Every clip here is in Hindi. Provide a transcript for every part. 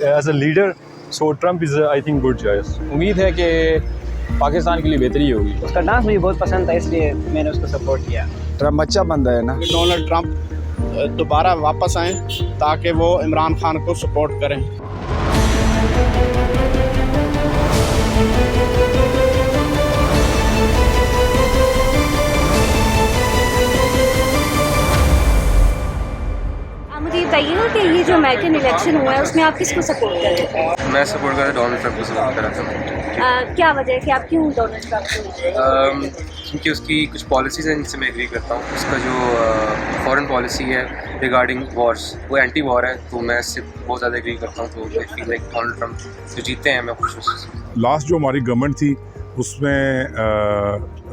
As a leader, so Trump is, I think, good choice. उम्मीद है कि पाकिस्तान के लिए बेहतरी होगी। उसका डांस मुझे बहुत पसंद था, इसलिए मैंने उसको सपोर्ट किया। ट्रम्प अच्छा बंदा है ना। डोनाल्ड ट्रम्प दोबारा वापस आएँ ताकि वो इमरान खान को सपोर्ट करें। मुझे बताइएगा कि ये जो अमेरिकन इलेक्शन हुआ है उसमें आप किसको सपोर्ट कर रहे थे? मैं सपोर्ट कर रहा डोनाल्ड ट्रंप को सपोर्ट कर रहा था। क्या वजह है कि आप क्यों डोनाल्ड ट्रंप को? क्योंकि उसकी कुछ पॉलिसीज़ हैं जिनसे मैं एग्री करता हूँ। उसका जो फॉरेन पॉलिसी है रिगार्डिंग वॉर्स, वो एंटी वॉर है, तो मैं इससे बहुत ज़्यादा एग्री करता हूँ। तो I feel like Donald Trump जो जीते हैं मैं खुश हूँ। लास्ट जो हमारी गवर्नमेंट थी उसमें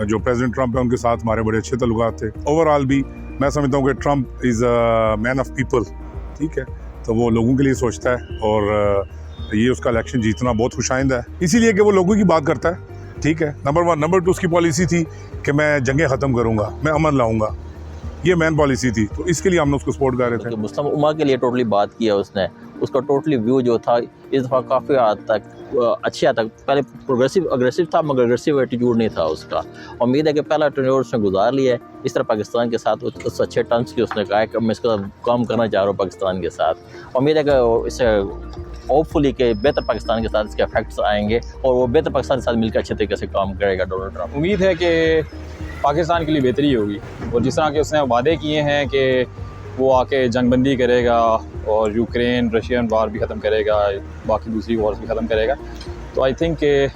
जो प्रेसिडेंट ट्रंप है उनके साथ हमारे बड़े अच्छे तल्लुकात थे। ओवरऑल भी मैं समझता हूँ कि Trump is a man of people, ठीक है, तो वो लोगों के लिए सोचता है और ये उसका इलेक्शन जीतना बहुत खुशाइंद है, इसीलिए कि वो लोगों की बात करता है, ठीक है। नंबर 1। नंबर 2 उसकी पॉलिसी थी कि मैं जंगें ख़त्म करूँगा, मैं अमन लाऊंगा, ये मेन पॉलिसी थी, तो इसके लिए हमने उसको सपोर्ट कर रहे थे। मुस्लिम उम्मा के लिए टोटली बात किया उसने, उसका टोटली व्यू जो था इस दफ़ा काफ़ी हद तक अच्छे हद तक, पहले प्रोग्रेसिव अग्रेसिव था मगर अग्रेसिव एटीट्यूड नहीं था उसका। उम्मीद है कि पहला टेन्योर उसने गुजार लिया है, इस तरह पाकिस्तान के साथ उस अच्छे टर्म्स की उसने कहा है कि मैं इसका काम करना चाह रहा हूँ पाकिस्तान के साथ। उम्मीद है कि इससे होपफुली के बेहतर पाकिस्तान के साथ इसके इफेक्ट्स आएंगे और वो बेहतर पाकिस्तान के साथ मिलकर अच्छे तरीके से काम करेगा डोनाल्ड ट्रंप। उम्मीद है कि पाकिस्तान के लिए बेहतरी होगी और जिस तरह के उसने वादे किए हैं कि वो आके जंगबंदी करेगा और यूक्रेन रशियन वार भी ख़त्म करेगा, बाकी दूसरी वॉर्स भी ख़त्म करेगा, तो आई थिंक कि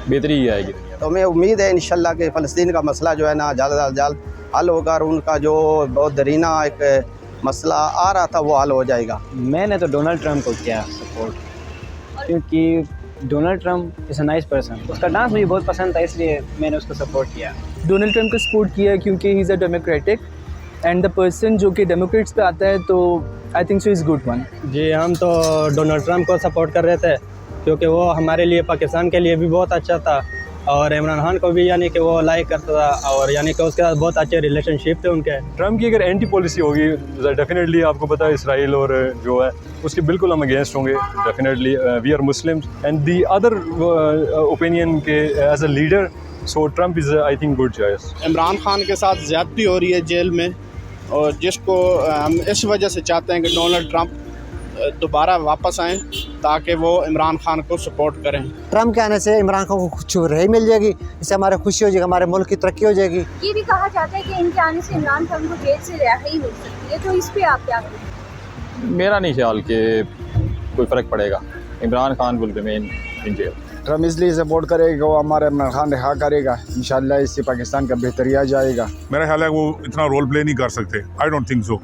बेहतरी ही आएगी दुनिया। तो हमें उम्मीद है इंशाल्लाह कि फ़लस्तीन का मसला जो है ना ज़्यादा से ज़्यादा हल होगा और उनका जो बहुत दरीना एक मसला आ रहा था वो हल हो जाएगा। मैंने तो डोनाल्ड ट्रंप को किया सपोर्ट, क्योंकि Donald Trump is a nice person. उसका डांस मुझे बहुत पसंद था, इसलिए मैंने उसको सपोर्ट किया। डोनाल्ड ट्रंप को सपोर्ट किया क्योंकि he is a democratic and the person जो कि डेमोक्रेट्स पे आता है, तो I think so is good one. जी हम तो डोनाल्ड ट्रंप को सपोर्ट कर रहे थे क्योंकि वो हमारे लिए पाकिस्तान के लिए भी बहुत अच्छा था और इमरान खान को भी यानी कि वो लाइक करता था और यानी कि उसके साथ बहुत अच्छे रिलेशनशिप थे उनके। ट्रम्प की अगर एंटी पॉलिसी होगी डेफिनेटली आपको पता है इसराइल और जो है उसके बिल्कुल हम अगेंस्ट होंगे। Definitely we are Muslims and the other opinion के as a leader, so Trump is I think good choice. Imran Khan के साथ ज़्यादती हो रही है जेल में और जिसको हम इस वजह से चाहते हैं कि डोनाल्ड ट्रंप दोबारा वापस आएँ ताकि वो इमरान खान को सपोर्ट करें। ट्रंप के आने से इमरान खान को कुछ रही मिल जाएगी, इससे हमारे खुशी हो जाएगी, हमारे मुल्क की तरक्की हो जाएगी। ये भी कहा जाता है कि इनके आने से इमरान खान को जेल से रिहाई मिल सकती है, तो इस पे आप क्या कहें? मेरा नहीं ख्याल कि कोई फ़र्क पड़ेगा। Imran Khan will remain in jail. Trump इसलिए सपोर्ट करेगा, वो हमारे इमरान खान रिहा करेगा, इंशाल्लाह इससे पाकिस्तान का बेहतरी आ जाएगा। मेरा ख्याल है वो इतना रोल प्ले नहीं कर सकते, आई डोंट थिंक सो।